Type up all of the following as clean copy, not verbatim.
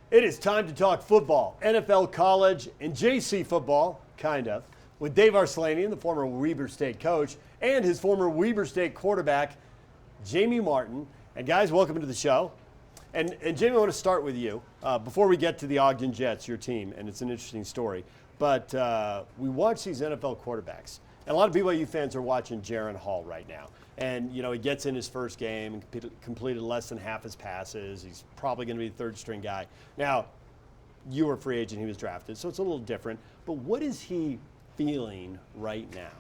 It is time to talk football, NFL, college, and JC football, kind of, with Dave Arslanian, the former Weber State coach, and his former Weber State quarterback, Jamie Martin. And guys, welcome to the show. And Jamie, I want to start with you before we get to the Ogden Jets, your team, and it's an interesting story. But we watch these NFL quarterbacks, and a lot of BYU fans are watching Jaren Hall right now. And, you know, he gets in his first game and completed less than half his passes. He's probably going to be the third-string guy. Now, you were a free agent, he was drafted, so it's a little different. But what is he feeling right now?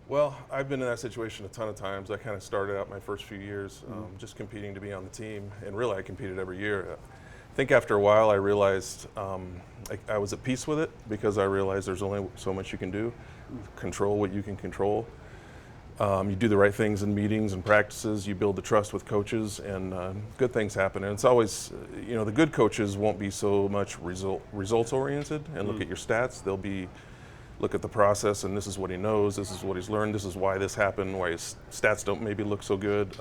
Well, I've been in that situation a ton of times. I kind of started out my first few years just competing to be on the team, and really I competed every year. I think after a while I realized I was at peace with it because I realized there's only so much you can do. Control what you can control. You do the right things in meetings and practices, you build the trust with coaches, and good things happen. And it's always, you know, the good coaches won't be so much results oriented and look at your stats. They'll be, look at the process, and this is what he knows, this is what he's learned, this is why this happened, why his stats don't maybe look so good.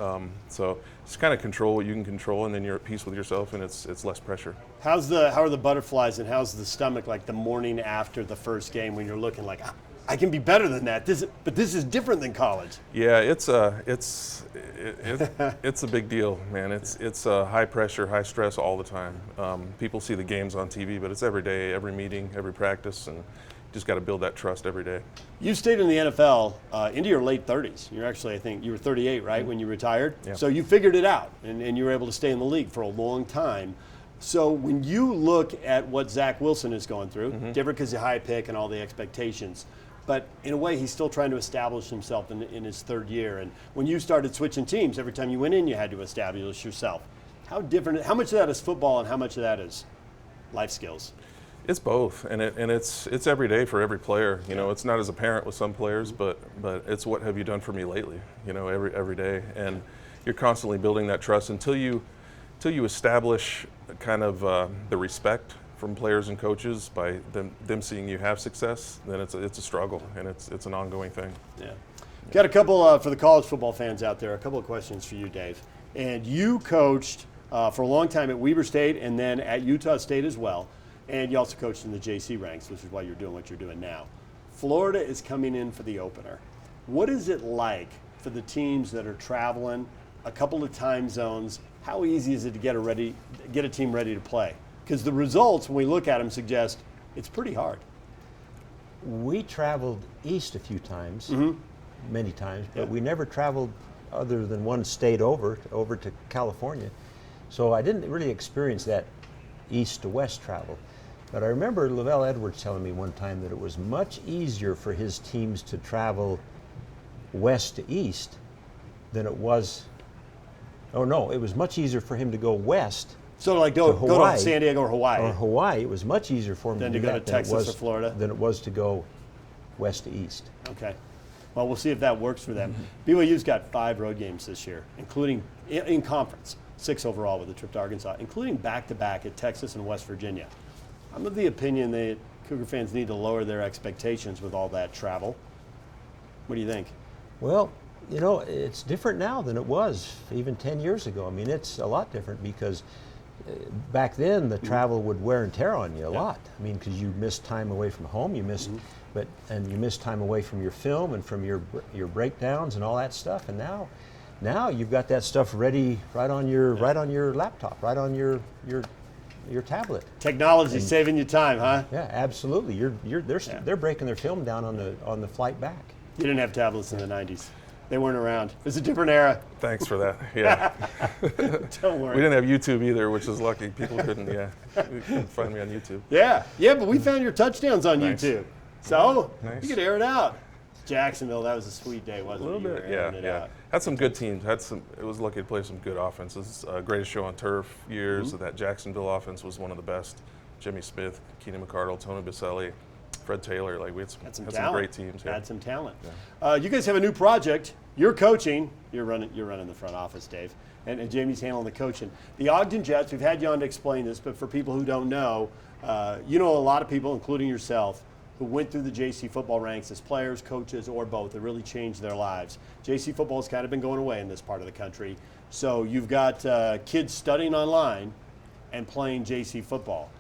So just kind of control what you can control, and then you're at peace with yourself, and it's less pressure. How are the butterflies, and how's the stomach like the morning after the first game when you're looking like, I can be better than that. But this is different than college. Yeah, it's a big deal, man. It's high pressure, high stress all the time. People see the games on TV, but it's every day, every meeting, every practice, and you just got to build that trust every day. You stayed in the NFL into your late 30s. You're actually, I think, you were 38, right, when you retired? Yeah. So you figured it out, and you were able to stay in the league for a long time. So when you look at what Zach Wilson is going through, different because he's a high pick and all the expectations, but in a way, he's still trying to establish himself in his third year. And when you started switching teams, every time you went in, you had to establish yourself. How much of that is football and how much of that is life skills? It's both, and it's every day for every player. You know, it's not as apparent with some players, but it's what have you done for me lately? You know, every day, and you're constantly building that trust until you establish kind of the respect from players and coaches by them seeing you have success. Then it's a struggle, and it's an ongoing thing. Yeah. Got a couple for the college football fans out there. A couple of questions for you, Dave. And you coached for a long time at Weber State and then at Utah State as well. And you also coached in the JC ranks, which is why you're doing what you're doing now. Florida is coming in for the opener. What is it like for the teams that are traveling a couple of time zones? How easy is it to get a team ready to play? Because the results, when we look at them, suggest it's pretty hard. We traveled east a few times, many times, but we never traveled other than one state over to California. So I didn't really experience that east to west travel. But I remember Lavelle Edwards telling me one time that it was much easier for his teams to travel west to east than it was, it was much easier for him to go west. So like go to San Diego or Hawaii. Or Hawaii, it was much easier for him to go to Texas or Florida than it was to go west to east. Okay. Well, we'll see if that works for them. BYU's got 5 road games this year, including in conference, 6 overall with a trip to Arkansas, including back-to-back at Texas and West Virginia. I'm of the opinion that Cougar fans need to lower their expectations with all that travel. What do you think? Well, you know, it's different now than it was even 10 years ago. I mean, it's a lot different because back then the travel would wear and tear on you a lot. I mean, because you missed time away from home, you missed, and you missed time away from your film and from your breakdowns and all that stuff. And now you've got that stuff ready right on your laptop, right on your tablet. Technology saving you time, huh? Yeah, absolutely. They're breaking their film down on the flight back. You didn't have tablets in the 90s. They weren't around. It was a different era. Thanks for that. Yeah. Don't worry. We didn't have YouTube either, which is lucky. People couldn't. Yeah. You couldn't find me on YouTube. Yeah. But we found your touchdowns on YouTube. So nice. You could air it out. Jacksonville, that was a sweet day, wasn't it? A little bit. Yeah. Had some good teams. It was lucky to play some good offenses. Greatest show on turf years. That Jacksonville offense was one of the best. Jimmy Smith, Keenan McCardle, Tony Baselli, Fred Taylor, we had some great teams. Had some talent. Yeah. You guys have a new project. You're coaching. You're running the front office, Dave, and Jamie's handling the coaching. The Ogden Jets. We've had you on to explain this, but for people who don't know, you know a lot of people, including yourself, who went through the JC football ranks as players, coaches, or both. It really changed their lives. JC football has kind of been going away in this part of the country. So you've got kids studying online, and playing JC football.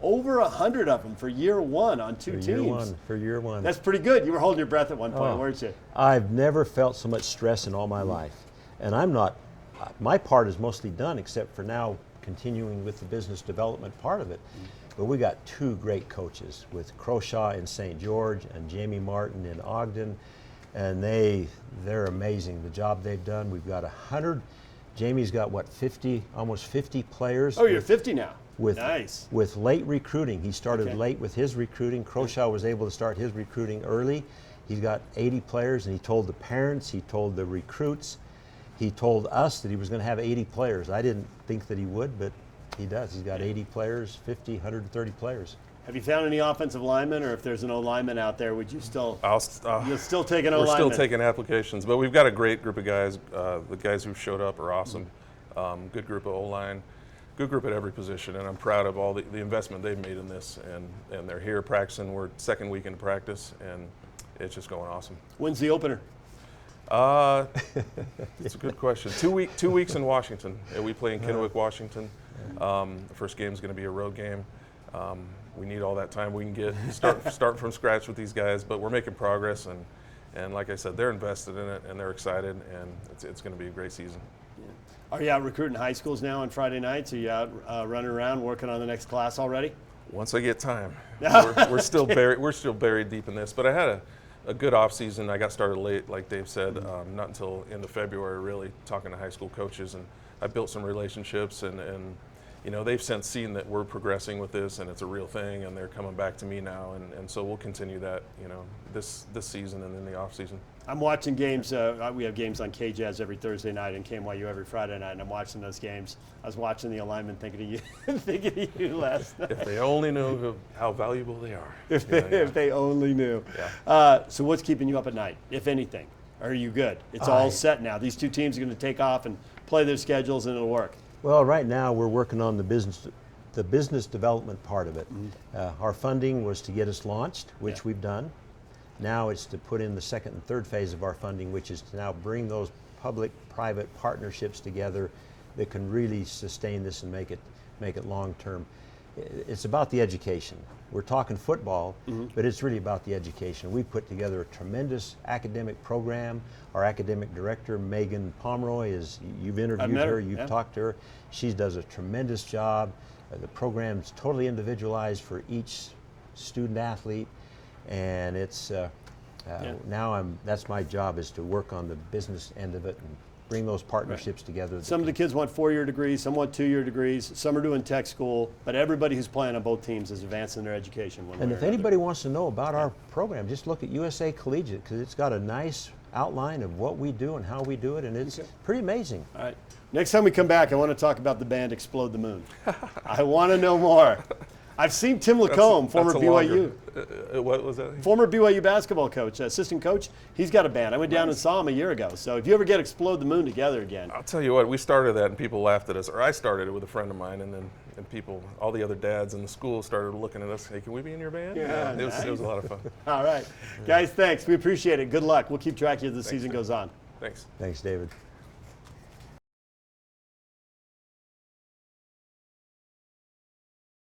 Over 100 of them for year one on two teams. For year one. That's pretty good. You were holding your breath at one point, Oh, weren't you? I've never felt so much stress in all my life. And I'm not, my part is mostly done except for now continuing with the business development part of it. But we got two great coaches with Croshaw in St. George and Jamie Martin in Ogden. And they're amazing, the job they've done. We've got 100, Jamie's got what, 50, almost 50 players. Oh, you're 50 now. Nice. With late recruiting. He started Okay. late with his recruiting. Croshaw was able to start his recruiting early. He's got 80 players, and he told the parents, he told the recruits, he told us that he was going to have 80 players. I didn't think that he would, but he does. He's got 80 players, 50, 130 players. Have you found any offensive linemen, or if there's an O-lineman out there, would you still, you'll still take an We're O-lineman? still taking applications, but we've got a great group of guys. The guys who showed up are awesome. Good group of O-line. Good group at every position, and I'm proud of all the investment they've made in this, and they're here practicing. We're second week into practice, and it's just going awesome. When's the opener? It's a good question. 2 weeks in Washington. We play in Kennewick, Washington. The first game is going to be a road game. We need all that time we can get. Start from scratch with these guys, but we're making progress, and like I said, they're invested in it, and they're excited, and it's going to be a great season. Are you out recruiting high schools now on Friday nights? Are you out running around working on the next class already? Once I get time. We're still buried deep in this, but I had a good off season. I got started late, like Dave said, not until end of February, really talking to high school coaches, and I built some relationships, and you know, they've since seen that we're progressing with this, and it's a real thing, and they're coming back to me now, and so we'll continue that, you know, this season and in the off season. I'm watching games. We have games on KJazz every Thursday night and KMYU every Friday night, and I'm watching those games. I was watching the alignment, thinking of you, thinking of you last night. If they only knew how valuable they are. If they only knew. Yeah. So what's keeping you up at night, if anything? Are you good? It's all set now. These two teams are going to take off and play their schedules, and it'll work. Well, right now we're working on the business development part of it. Our funding was to get us launched, which we've done. Now it's to put in the second and third phase of our funding, which is to now bring those public-private partnerships together that can really sustain this and make it long-term. It's about the education. We're talking football, but it's really about the education. We put together a tremendous academic program. Our academic director, Megan Pomeroy, you've interviewed her, you've talked to her. She does a tremendous job. The program's totally individualized for each student athlete, and it's now that's my job, is to work on the business end of it and bring those partnerships together. Some of the kids want 4-year degrees, some want 2-year degrees, some are doing tech school, but everybody who's playing on both teams is advancing their education one way And or if another. anybody wants to know about our program, just look at USA Collegiate, because it's got a nice outline of what we do and how we do it, and it's pretty amazing. All right. Next time we come back, I want to talk about the band Explode the Moon. I want to know more. I've seen Tim Lacombe, former BYU. What was that? Former BYU basketball coach, assistant coach. He's got a band. I went down and saw him a year ago. So if you ever get Explode the Moon together again. I'll tell you what, we started that and people laughed at us, or I started it with a friend of mine, and people, all the other dads in the school started looking at us, hey, can we be in your band? Yeah, it was a lot of fun. All right. Guys, thanks. We appreciate it. Good luck. We'll keep track of you as the season goes on. Thanks. Thanks, David.